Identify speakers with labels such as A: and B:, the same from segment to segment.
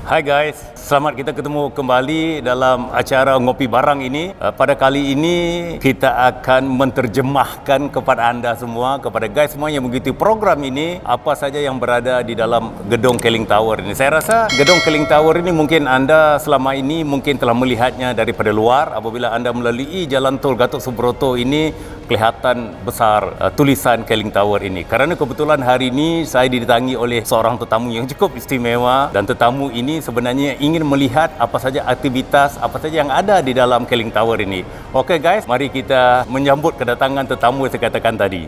A: Hai guys, selamat kita ketemu kembali dalam acara Ngopi Barang ini. Pada kali ini kita akan menterjemahkan kepada anda semua, kepada guys semua yang mengikuti program ini, apa saja yang berada di dalam gedung Keling Tower ini. Saya rasa gedung Keling Tower ini mungkin anda selama ini mungkin telah melihatnya daripada luar. Apabila anda melalui Jalan Tol Gatot Subroto ini, kelihatan besar tulisan Keling Tower ini. Kerana kebetulan hari ini saya didatangi oleh seorang tetamu yang cukup istimewa, dan tetamu ini sebenarnya ingin melihat apa saja aktivitas, apa saja yang ada di dalam Keling Tower ini. Okey guys, mari kita menyambut kedatangan tetamu yang saya katakan tadi.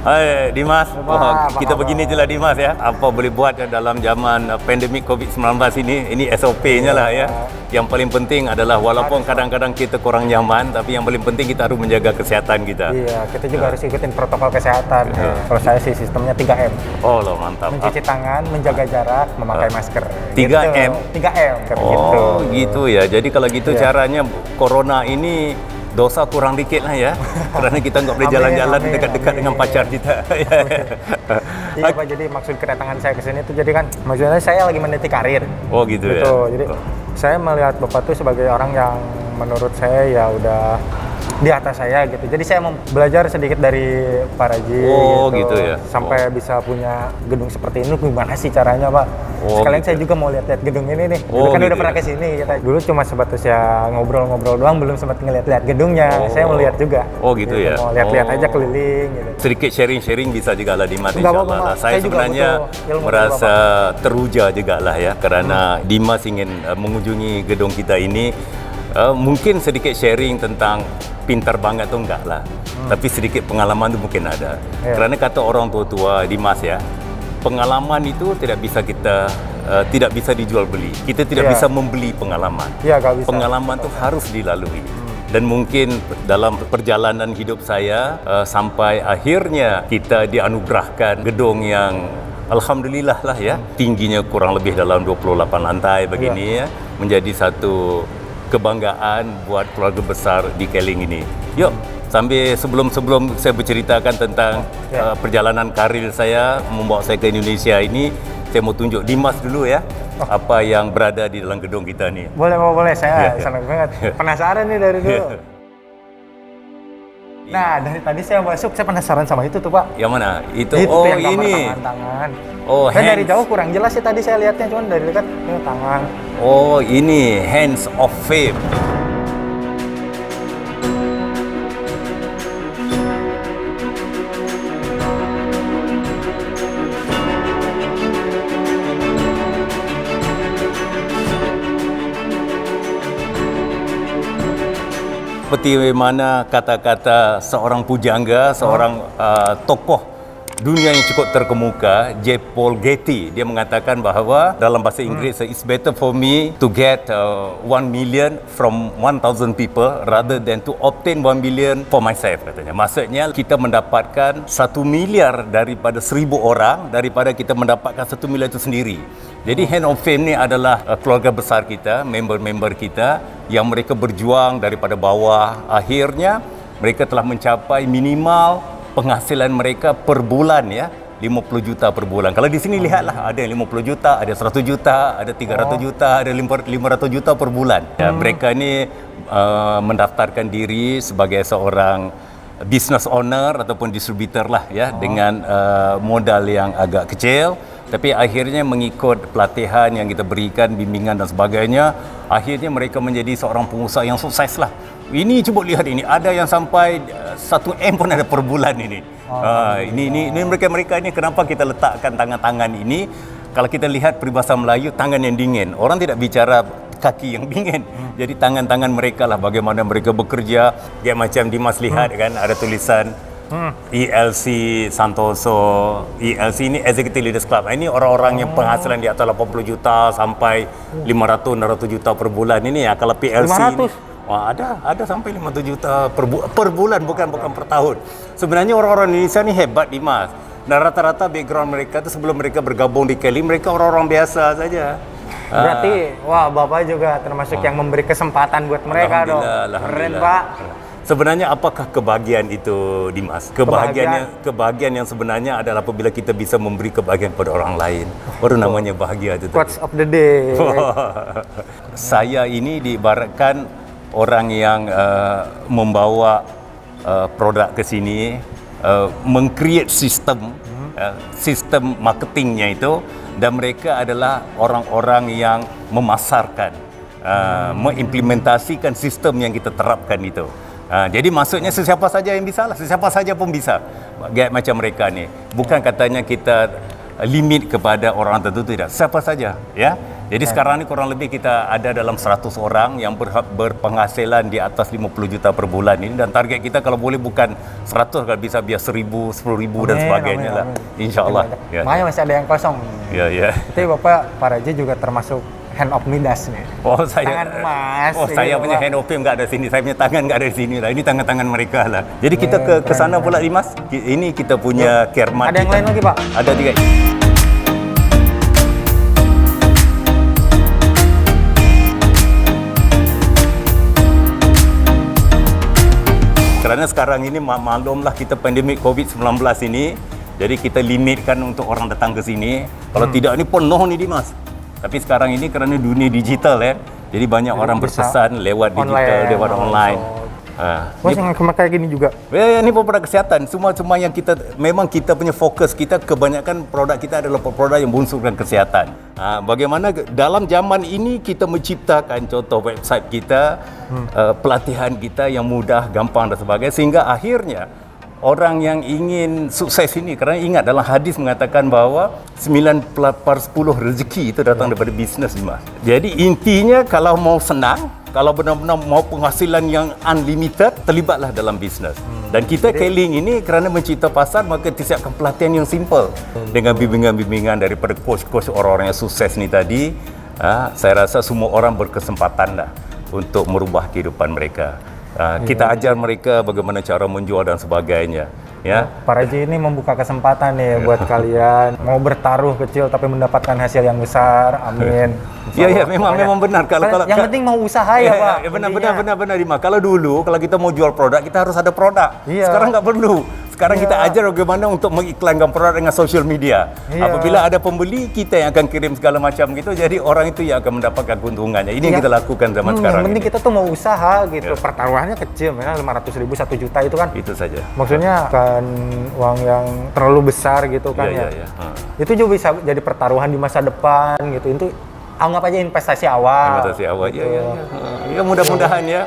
A: Hai Dimas, kita begini je lah Dimas ya. Apa boleh buat dalam zaman pandemik COVID-19 ini SOP-nya lah ya. Yang paling penting adalah walaupun kadang-kadang kita kurang nyaman, tapi yang paling penting kita harus menjaga kesihatan kita.
B: Iya, kita juga harus ikutin protokol kesehatan. Kalau saya sih sistemnya 3M.
A: Oh loh, mantap.
B: Mencuci tangan, menjaga jarak, memakai masker.
A: 3M?
B: Gitu. 3M.
A: Oh gitu ya, jadi kalau gitu caranya corona ini dosa kurang dikit lah ya, kerana kita nggak boleh jalan-jalan dekat-dekat dengan pacar kita.
B: Iya Pak, jadi maksud kedatangan saya ke sini tuh jadi kan maksudnya saya lagi meniti karir.
A: Oh gitu ya.
B: Jadi saya melihat Bapak tuh sebagai orang yang menurut saya ya udah di atas saya gitu. Jadi saya mau belajar sedikit dari Pak Raji
A: gitu ya.
B: Sampai bisa punya gedung seperti ini gimana sih caranya Pak? Sekalian gitu. Saya juga mau lihat-lihat gedung ini nih. Dulu kan udah pernah ke sini kita. Dulu cuma sebatas ya ngobrol-ngobrol doang, belum sempat ngeliat-lihat gedungnya. Saya mau lihat juga.
A: Oh gitu ya.
B: Mau lihat-lihat aja keliling gitu.
A: Sedikit sharing-sharing bisa juga lah Dimas, insyaallah. Saya sebenarnya merasa teruja juga lah ya, kerana Dimas ingin mengunjungi gedung kita ini. Mungkin sedikit sharing tentang pintar banget tu enggak lah, tapi sedikit pengalaman tu mungkin ada. Kerana kata orang tua-tua Dimas ya, pengalaman itu tidak bisa kita tidak bisa dijual beli. Kita tidak bisa membeli pengalaman. Pengalaman tu harus dilalui. Dan mungkin dalam perjalanan hidup saya sampai akhirnya kita dianugerahkan gedung yang alhamdulillah lah ya, tingginya kurang lebih dalam 28 lantai begini ya, menjadi satu kebanggaan buat keluarga besar di Keling ini. Yuk, sebelum saya berceritakan tentang perjalanan karir saya membawa saya ke Indonesia ini, saya mau tunjuk Dimas dulu ya, apa yang berada di dalam gedung kita nih.
B: Boleh, saya senang banget. Penasaran nih dari dulu. Nah, dari tadi saya masuk, saya penasaran sama itu tuh Pak.
A: Yang mana? Itu
B: yang
A: ini.
B: Tangan.
A: Dan
B: dari jauh kurang jelas sih tadi saya lihatnya, cuman dari dekat ini tangan.
A: Oh, ini Hands of Fame. Seperti mana kata-kata seorang pujangga, seorang tokoh dunia yang cukup terkemuka, J. Paul Getty, dia mengatakan bahawa dalam bahasa Inggeris, it's better for me to get 1 million from 1,000 people rather than to obtain 1 million for myself, katanya. Maksudnya kita mendapatkan 1 miliar daripada 1,000 orang daripada kita mendapatkan 1 miliar itu sendiri. Jadi Hand of Fame ni adalah keluarga besar kita, member-member kita yang mereka berjuang daripada bawah. Akhirnya mereka telah mencapai minimal penghasilan mereka per bulan ya, 50 juta per bulan. Kalau di sini lihatlah, ada yang 50 juta, ada 100 juta, ada 300 juta, ada 500 juta per bulan. Ya, mereka ni mendaftarkan diri sebagai seorang business owner ataupun distributor lah ya, dengan modal yang agak kecil. Tapi akhirnya mengikut pelatihan yang kita berikan, bimbingan dan sebagainya, akhirnya mereka menjadi seorang pengusaha yang sukses lah. Ini cuba lihat ini, ada yang sampai 1M pun ada per bulan ini. Ini mereka ini kenapa kita letakkan tangan-tangan ini? Kalau kita lihat peribahasa Melayu, tangan yang dingin. Orang tidak bicara kaki yang dingin. Jadi tangan-tangan mereka lah bagaimana mereka bekerja. Kayak macam Dimas lihat kan ada tulisan ELC Santoso. ELC ini Executive Leaders Club. Ini orang-orang yang penghasilan di atas 80 juta sampai 500-600 juta per bulan ini ya. Kalau PLC
B: 500?
A: ini, wah, ada sampai 500 juta per bulan, bukan per tahun. Sebenarnya orang-orang Indonesia ni hebat, Dimas. Dan rata-rata background mereka tu sebelum mereka bergabung di Kelly, mereka orang-orang biasa saja.
B: Berarti, wah Bapak juga termasuk yang memberi kesempatan buat mereka dong. Keren Pak.
A: Sebenarnya apakah kebahagiaan itu, Dimas? Kebahagiaan yang sebenarnya adalah apabila kita bisa memberi kebahagiaan pada orang lain. Baru namanya bahagia itu.
B: Quotes of the day.
A: Saya ini diibaratkan orang yang membawa produk ke sini, meng-create sistem marketingnya itu, dan mereka adalah orang-orang yang memasarkan, mengimplementasikan sistem yang kita terapkan itu. Jadi maksudnya sesiapa saja yang bisa lah, sesiapa saja pun bisa. Kayak macam mereka ni. Bukan katanya kita limit kepada orang tertentu, tidak. Siapa saja, ya. Jadi sekarang ni kurang lebih kita ada dalam 100 orang yang berpenghasilan di atas 50 juta per bulan ini, dan target kita kalau boleh bukan 100, kalau bisa biar 1000, 10.000 dan sebagainya lah. InsyaAllah. Ya.
B: Makanya masih ada yang kosong.
A: Ya.
B: Tapi Bapak, Pak Raji juga termasuk hand of Midas nih. Tangan emas.
A: Saya punya hand of fame enggak ada sini. Saya punya tangan enggak ada di sini lah. Ini tangan-tangan mereka lah. Jadi kita ke sana pula, Dimas. Ini kita punya Kermat.
B: Ada yang lain lagi, Pak?
A: Ada juga. Kerana sekarang ini maklumlah kita pandemik COVID-19 ini, jadi kita limitkan untuk orang datang ke sini. Kalau tidak ini penuh ni, Dimas. Tapi sekarang ini kerana dunia digital jadi banyak orang berpesan lewat digital, lewat online.
B: Bos yang kayak gini juga.
A: Ini produk kesihatan. Semua yang kita punya fokus kita, kebanyakan produk kita adalah produk yang berunsurkan kesihatan. Bagaimana dalam zaman ini kita menciptakan contoh website kita, pelatihan kita yang mudah, gampang dan sebagainya, sehingga akhirnya orang yang ingin sukses ini, kerana ingat dalam hadis mengatakan bahawa 9/10 rezeki itu datang daripada bisnes, Dimas. Jadi intinya kalau mau senang, kalau benar-benar mau penghasilan yang unlimited, terlibatlah dalam bisnes. Dan kita Keling ini kerana mencipta pasar, maka disiapkan pelatihan yang simple dengan bimbingan-bimbingan daripada coach-coach orang-orang yang sukses ni tadi. Saya rasa semua orang berkesempatan lah untuk merubah kehidupan mereka. Kita ajar mereka bagaimana cara menjual dan sebagainya. Ya.
B: Pak Raji ini membuka kesempatan nih buat kalian mau bertaruh kecil tapi mendapatkan hasil yang besar. Amin.
A: Ya, memang benar. Kalau
B: yang penting mau usaha ya, Pak.
A: Benar, Dimas. Kalau dulu kalau kita mau jual produk, kita harus ada produk. Sekarang nggak perlu. Sekarang kita ajar bagaimana untuk mengiklankan produk dengan social media. Apabila ada pembeli, kita yang akan kirim segala macam gitu. Jadi orang itu yang akan mendapatkan keuntungannya. Ini yang kita lakukan zaman sekarang.
B: Yang penting kita tuh mau usaha gitu. Pertaruhannya kecil, misalnya 500.000, 1 juta itu kan.
A: Itu saja.
B: Maksudnya kan uang yang terlalu besar gitu kan ya. Itu juga bisa jadi pertaruhan di masa depan gitu. Itu anggap aja investasi awal.
A: Investasi awal. Ya, mudah-mudahan ya.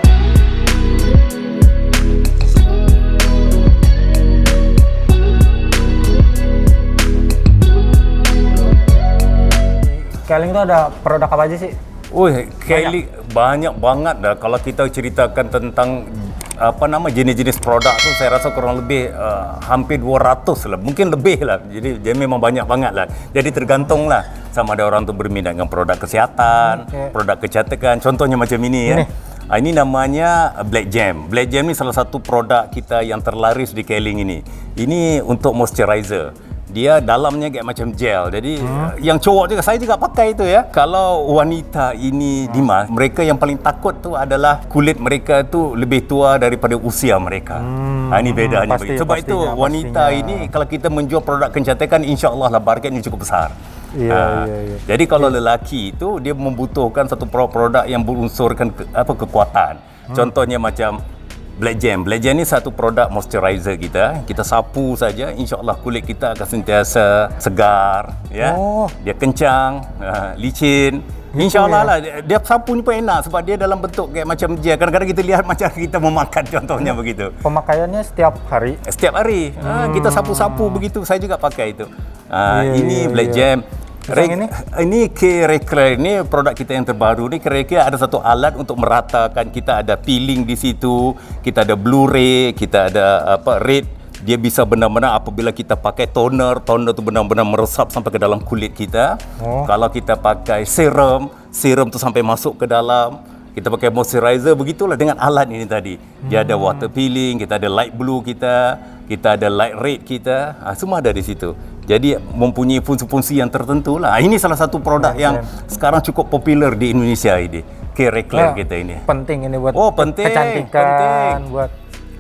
B: Keling itu ada produk apa aja sih?
A: Keling banyak banget dah. Kalau kita ceritakan tentang jenis-jenis produk tu, saya rasa kurang lebih hampir 200 lah, mungkin lebih lah. Jadi dia memang banyak banget lah. Jadi tergantung lah sama ada orang tu berminat dengan produk kesihatan, produk kecantikan. Contohnya macam ini ya. Ini namanya Black Jam. Black Jam ni salah satu produk kita yang terlaris di Keling ini. Ini untuk moisturizer. Dia dalamnya kayak macam gel. Jadi yang cowok juga, saya juga pakai itu ya. Kalau wanita ini, Dimas, mereka yang paling takut tu adalah kulit mereka tu lebih tua daripada usia mereka. Ini bedanya. Sebab itu wanita ini kalau kita menjual produk kecantikan, insya-Allah lah marketnya cukup besar. Jadi kalau lelaki itu dia membutuhkan satu produk yang berunsurkan kekuatan. Contohnya macam Black Jam. Black Jam ni satu produk moisturizer kita. Kita sapu saja, insya-Allah kulit kita akan sentiasa segar, ya. Dia kencang, licin. InsyaAllah lah. Dia sapu ni pun enak sebab dia dalam bentuk kayak macam gel. Kadang-kadang kita lihat macam kita memakan, contohnya begitu.
B: Pemakaiannya setiap hari?
A: Setiap hari. Kita sapu-sapu begitu. Saya juga pakai itu. Ini Black Jam.
B: Ini
A: K-Reclaim ini produk kita yang terbaru ni. Kira-kira ada satu alat untuk meratakan. Kita ada peeling di situ, kita ada Blu-ray, kita ada red. Dia bisa benar-benar apabila kita pakai toner tu benar-benar meresap sampai ke dalam kulit kita. Kalau kita pakai serum tu sampai masuk ke dalam. Kita pakai moisturizer, begitulah dengan alat ini tadi. Dia ada water peeling, kita ada light blue kita ada light red kita, semua ada di situ. Jadi mempunyai fungsi-fungsi yang tertentu lah. Ini salah satu produk yang sekarang cukup popular di Indonesia ini. K-Reclaim kita ini.
B: penting ini buat
A: penting,
B: kecantikan, buat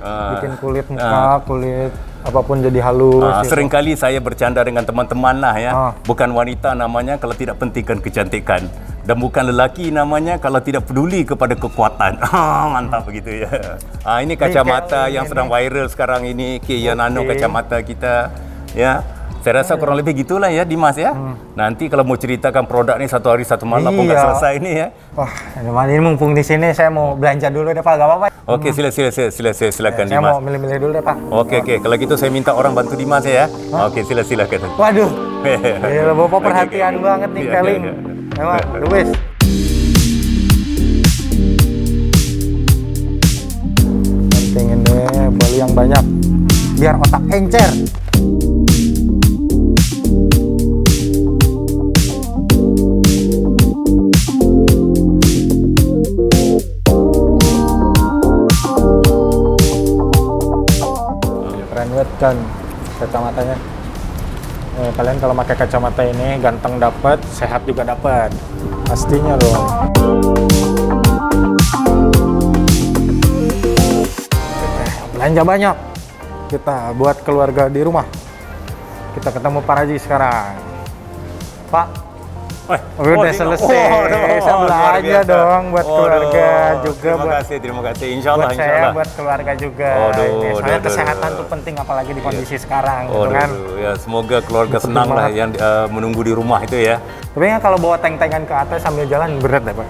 B: bikin kulit muka, kulit apapun jadi halus.
A: Seringkali saya bercanda dengan teman-teman lah ya. Bukan wanita namanya kalau tidak pentingkan kecantikan. Dan bukan lelaki namanya kalau tidak peduli kepada kekuatan. Mantap begitu ya. Ini kacamata yang sedang viral sekarang ini, Kia Nano kacamata kita ya. Saya rasa kurang lebih gitulah ya Dimas ya. Nanti kalau mau ceritakan produk ni satu hari satu malam pun tak selesai ni ya.
B: Wah, ini mumpung di sini saya mau belanja dulu deh Pak, gak apa-apa.
A: Okey, silakan
B: Saya
A: Dimas.
B: mau milih-milih dulu deh Pak.
A: Okey. Kalau gitu saya minta orang bantu Dimas ya. Okey, silakan.
B: Waduh. Gila, Bapak perhatian banget nih Keling. Emang, wes. Pentingin deh beli yang banyak biar otak encer. Keren banget kan kacamatanya. Kalian kalau pakai kacamata ini ganteng dapat, sehat juga dapat. Pastinya dong. Belanja banyak. Kita buat keluarga di rumah. Kita ketemu Pak Raji sekarang. Pak, udah selesai. Saya belanja dong buat keluarga juga.
A: Terima kasih. Insyaallah.
B: Buat saya, buat keluarga juga. Soalnya kesehatan tuh penting apalagi di kondisi sekarang gitu kan.
A: Ya, semoga keluarga senang lah yang menunggu di rumah itu ya.
B: Tapi ya kalau bawa tank-tankan ke atas sambil jalan berat deh Pak.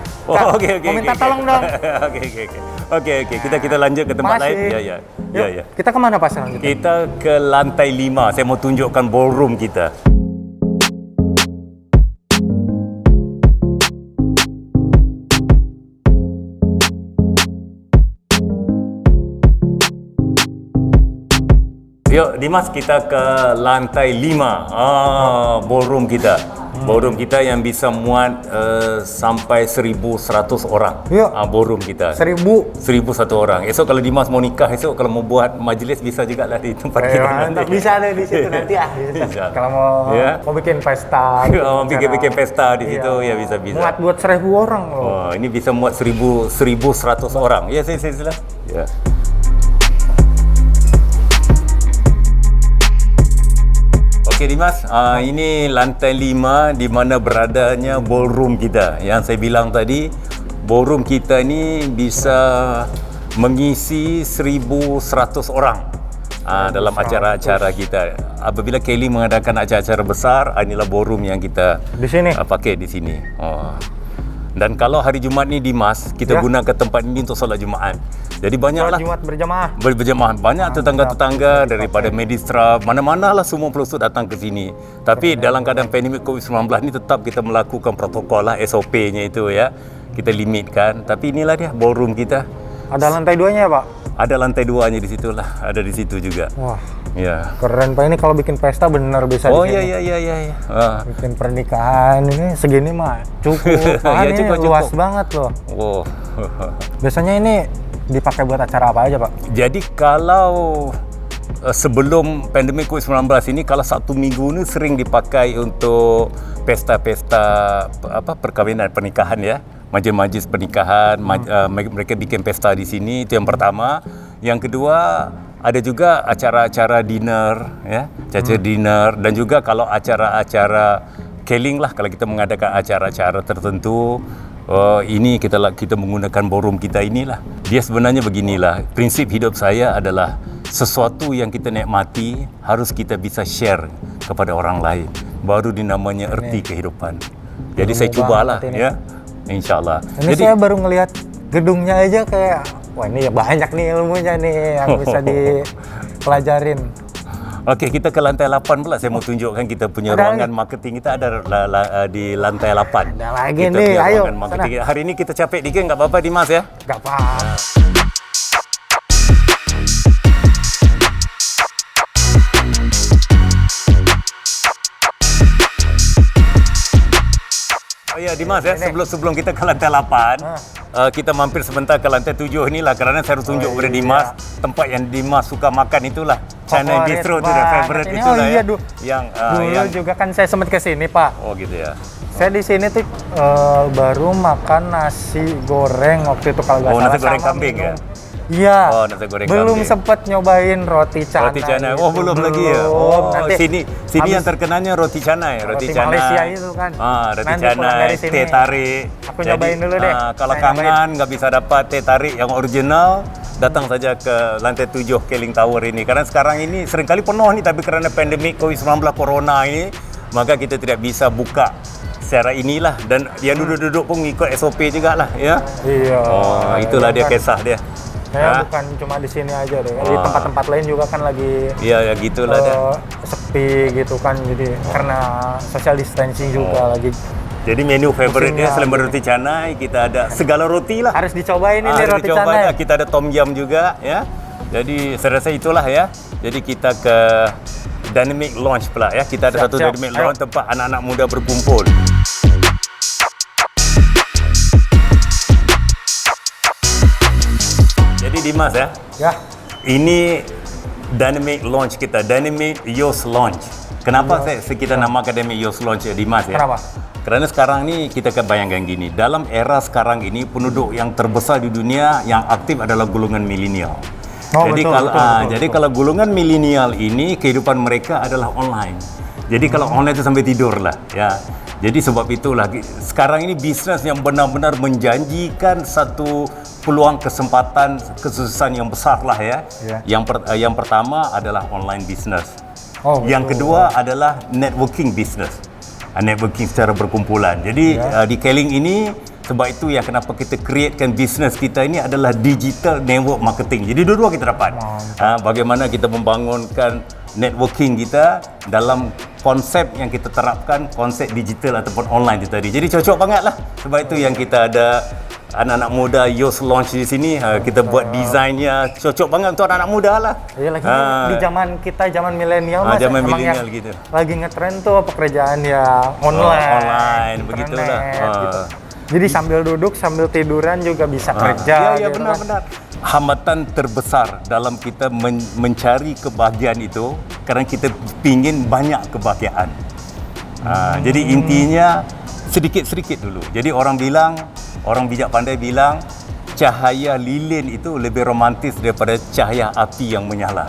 A: Oke.
B: Mau minta tolong dong.
A: Oke. Kita lanjut ke tempat lain. Ya.
B: Kita kemana Pak selanjutnya?
A: Kita ke lantai 5. Saya mau tunjukkan ballroom kita. Yuk Dimas, kita ke lantai 5. Ballroom kita. Ballroom kita yang bisa muat sampai 1,100 orang. Ballroom kita. 1,100 orang. Esok kalau Dimas mau nikah, esok kalau mau buat majlis bisa juga lah di tempat kita.
B: Mantap, bisa deh di situ nanti Kalau mau bikin pesta.
A: Bikin pesta di situ ya bisa.
B: Muat buat 1,000 orang loh.
A: Ini bisa muat 1,100 orang. Ya, sila. Ya. Okey Dimas, ini lantai 5 di mana beradanya ballroom kita. Yang saya bilang tadi, ballroom kita ini bisa mengisi 1,100 orang dalam acara-acara kita. Apabila Kelly mengadakan acara-acara besar, inilah ballroom yang kita
B: di sini
A: pakai di sini. Dan kalau hari Jumaat ni Dimas, kita gunakan tempat ini untuk solat Jumaat. Jadi banyaklah
B: Jumaat berjamaah.
A: Banyak tetangga-tetangga daripada Medistra, mana-mana lah semua pelosok datang ke sini. Tapi dalam keadaan pandemik COVID-19 ni tetap kita melakukan protokol lah, SOP-nya itu ya. Kita limitkan. Tapi inilah dia ballroom kita.
B: Ada lantai 2-nya ya Pak?
A: Ada lantai 2-nya di situ lah. Ada di situ juga.
B: Wah.
A: Ya.
B: Keren Pak, ini kalau bikin pesta benar bisa di sini.
A: Iya.
B: Bikin pernikahan ini segini mah cukup. Ini cukup luas banget loh. Biasanya ini dipakai buat acara apa aja Pak?
A: Jadi kalau sebelum pandemik COVID-19 ini, kalau satu minggu ini sering dipakai untuk pesta-pesta perkahwinan, pernikahan ya. Majlis-majlis pernikahan, mereka bikin pesta di sini, itu yang pertama. Yang kedua, ada juga acara-acara dinner ya, dinner, dan juga kalau acara-acara keling lah, kalau kita mengadakan acara-acara tertentu. Ini kita menggunakan ballroom kita inilah. Dia sebenarnya beginilah, prinsip hidup saya adalah sesuatu yang kita nikmati harus kita bisa share kepada orang lain, baru dinamanya erti kehidupan. Jadi saya cubalah ya, insyaallah.
B: Jadi saya baru ngelihat gedungnya aja kayak, wah ini ya banyak nih ilmunya nih yang bisa dipelajarin.
A: Okey, kita ke lantai 8 pula. Saya mau tunjukkan kita punya ruangan marketing kita ada di lantai 8.
B: Ada lagi
A: kita
B: nih,
A: punya
B: ayo.
A: ruangan marketing. Hari ini kita capek dikit, nggak apa-apa Dimas ya?
B: Nggak apa.
A: Oh ya Dimas ya, sebelum kita ke lantai 8, kita mampir sebentar ke lantai 7 inilah kerana saya harus tunjuk kepada Dimas tempat yang Dimas suka makan itulah. China
B: Favorit
A: Bistro itu dah
B: banget
A: favorite
B: ini.
A: itulah
B: iya,
A: ya.
B: Dulu juga kan saya sempat ke sini, Pak.
A: Oh gitu ya.
B: Saya di sini tuh baru makan nasi goreng waktu itu kalau nggak salah.
A: Nasi goreng
B: sama
A: kambing
B: minum.
A: ya?
B: Iya.
A: Oh, nasi goreng
B: belum
A: kambing.
B: sempat nyobain roti canai.
A: Roti canai.
B: gitu.
A: Oh, belum lagi ya. Oh,
B: Nanti
A: sini yang terkenalnya roti canai,
B: roti Malaysia itu kan.
A: Roti
B: Nanti pulang
A: canai,
B: dari sini,
A: teh tarik.
B: aku nyobain dulu deh.
A: Kalau
B: Saya
A: kangen nggak bisa dapat teh tarik yang original, datang saja ke lantai 7 Keling Tower ini. Karena sekarang ini seringkali penuh nih, tapi kerana pandemik COVID-19 corona ini, maka kita tidak bisa buka secara inilah, dan yang duduk-duduk pun ikut SOP juga lah ya.
B: Iya.
A: Oh, itulah dia
B: kan.
A: kisah dia.
B: Saya bukan cuma di sini aja deh. Di tempat-tempat lain juga kan lagi
A: Iya, ya gitulah dah.
B: sepi gitu kan. Jadi karena social distancing juga lagi.
A: Jadi menu favorit dia
B: Musimnya
A: selain roti canai, kita ada segala roti lah.
B: Harus dicobain ini
A: Harus
B: roti
A: dicoba
B: canai.
A: dah. Kita ada tom yum juga ya. Jadi saya rasa itulah ya. Jadi kita ke Dynamic Lounge pula ya. Kita ada
B: Siap,
A: satu
B: siap.
A: Dynamic
B: Ayo.
A: Lounge tempat anak-anak muda berkumpul. Jadi Dimas ya,
B: Ya.
A: ini Dynamic Launch kita, Dynamic Youth Launch. Kenapa kita namakan Dynamic Youth Launch ya Dimas ya?
B: Kenapa?
A: Karena sekarang ni kita akan bayangkan gini, dalam era sekarang ini penduduk yang terbesar di dunia yang aktif adalah golongan milenial.
B: Oh,
A: Jadi
B: betul,
A: kalau
B: betul.
A: jadi kalau golongan milenial ini kehidupan mereka adalah online. Jadi kalau online itu sampai tidur lah ya. Jadi sebab itulah sekarang ini bisnes yang benar-benar menjanjikan satu peluang kesempatan kesuksesan yang besar lah ya.
B: Ya.
A: Yang pertama adalah online business.
B: Oh,
A: Yang
B: betul.
A: kedua adalah networking business. Networking secara berkumpulan. Jadi di Keling ini sebab itu ya kenapa kita createkan bisnes kita ini adalah digital network marketing. Jadi dua-dua kita dapat. Bagaimana kita membangunkan networking kita dalam konsep yang kita terapkan, konsep digital ataupun online itu tadi. Jadi cocok banget lah. Sebab itu yang kita ada anak-anak muda Youth Launch di sini. Kita buat desainnya cocok banget untuk anak-anak muda lah.
B: Iya lagi di zaman kita, zaman milenial mas,
A: zaman
B: emang
A: milenial
B: yang
A: gitu.
B: lagi ngetren tuh pekerjaan ya online,
A: Online,
B: internet,
A: begitulah.
B: gitu. Jadi sambil duduk, sambil tiduran juga bisa kerja.
A: Iya,
B: gitu
A: benar-benar. Hambatan terbesar dalam kita mencari kebahagiaan itu karena kita pingin banyak kebahagiaan. Jadi intinya sedikit-sedikit dulu. Jadi orang bijak pandai bilang cahaya lilin itu lebih romantis daripada cahaya api yang menyala.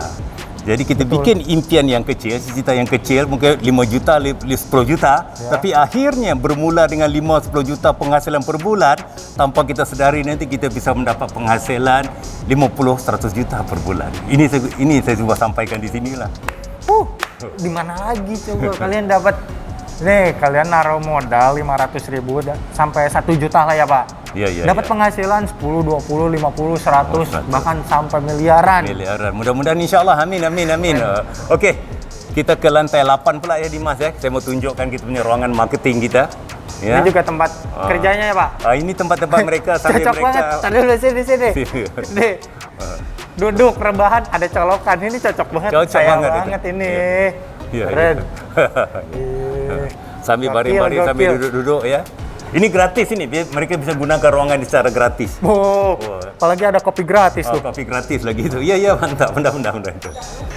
A: Jadi kita bikin impian yang kecil, cita yang kecil, mungkin 5 juta, 10 juta, tapi akhirnya bermula dengan 5-10 juta penghasilan per bulan, tanpa kita sedari nanti kita bisa mendapat penghasilan 50-100 juta per bulan. Ini saya cuba sampaikan di sinilah.
B: Di mana lagi coba kalian dapat? Nih, kalian naruh modal 500.000 sampai 1 juta lah ya, Pak.
A: Iya.
B: Dapat penghasilan 10, 20, 50, 100, bahkan sampai miliaran.
A: Mudah-mudahan insya-Allah. Amin. Okey. Kita ke lantai 8 pula ya Dimas ya. Saya mau tunjukkan kita punya ruangan marketing kita. Ya.
B: Ini juga tempat kerjanya ya, Pak.
A: Ini tempat-tempat mereka sambil
B: Cocok
A: mereka
B: banget. Tadi dulu sini. Nih. Duduk rebahan ada colokan. Ini cocok banget.
A: Cocok
B: Sayang
A: banget
B: banget
A: itu.
B: ini.
A: Iya.
B: Keren.
A: Sambil baring-baring,
B: Gokil.
A: sambil duduk-duduk ya. Ini gratis ini, mereka bisa gunakan ruangan secara gratis.
B: Apalagi ada kopi gratis tuh.
A: Kopi gratis lagi itu. Iya, mantap. Itu.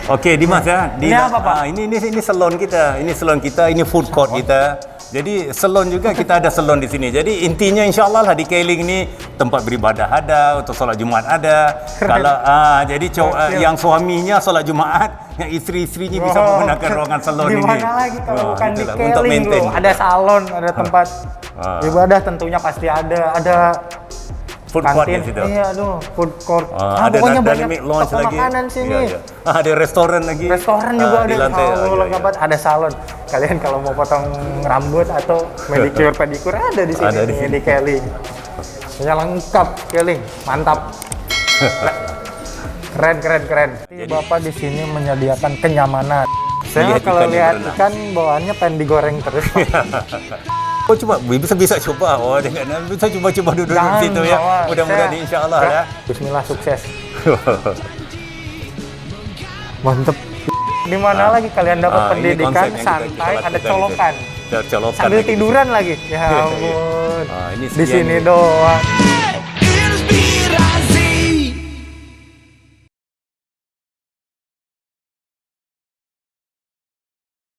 A: Oke, Dimas ya.
B: Ini apa, Pak?
A: Ini salon kita. Ini food court kita. Jadi salon juga kita ada salon di sini. Jadi intinya insya-Allah lah di Keling ini tempat beribadah ada, untuk solat Jumaat ada. Kalau jadi yang suaminya solat Jumaat, yang isteri-istrinya bisa menggunakan ruangan salon
B: Di
A: ini.
B: mana lagi kalau bukan di
A: Untuk
B: Keling
A: maintain.
B: loh. Ada salon, ada tempat ibadah tentunya pasti ada
A: Food court di
B: kantin.
A: situ.
B: Iya, food court.
A: Ada
B: pokoknya banyak
A: Dynamic Lounge
B: toko
A: lagi.
B: makanan sini.
A: Iya. Ada restoran lagi.
B: Restoran juga
A: di
B: ada.
A: lantai.
B: Lengkap banget. Ada salon. Kalian kalau mau potong rambut atau manicure pedicure ada di sini.
A: Ada di sini.
B: Di Keling. Ya lengkap Keling. Mantap. Keren, keren, keren. Bapak di sini menyediakan kenyamanan. Saya
A: Melihat
B: kalau
A: ikan yang
B: lihat
A: berenang.
B: ikan bawaannya pengen digoreng terus. Pak.
A: Oh coba bisa coba. Oh jangan bisa coba duduk di
B: Jangan,
A: situ ya.
B: Bapak.
A: Mudah-mudahan
B: Saya-
A: insya-Allah ya.
B: Bismillah sukses. Mantep. Di mana lagi kalian dapat
A: Ini
B: pendidikan
A: konsep yang kita
B: santai,
A: lakukan
B: ada
A: itu.
B: colokan.
A: Colokan
B: Sambil
A: lagi.
B: tiduran lagi. Ya
A: Iya, iya.
B: ampun.
A: Ini
B: Di
A: sekian
B: sini
A: nih.
B: doang.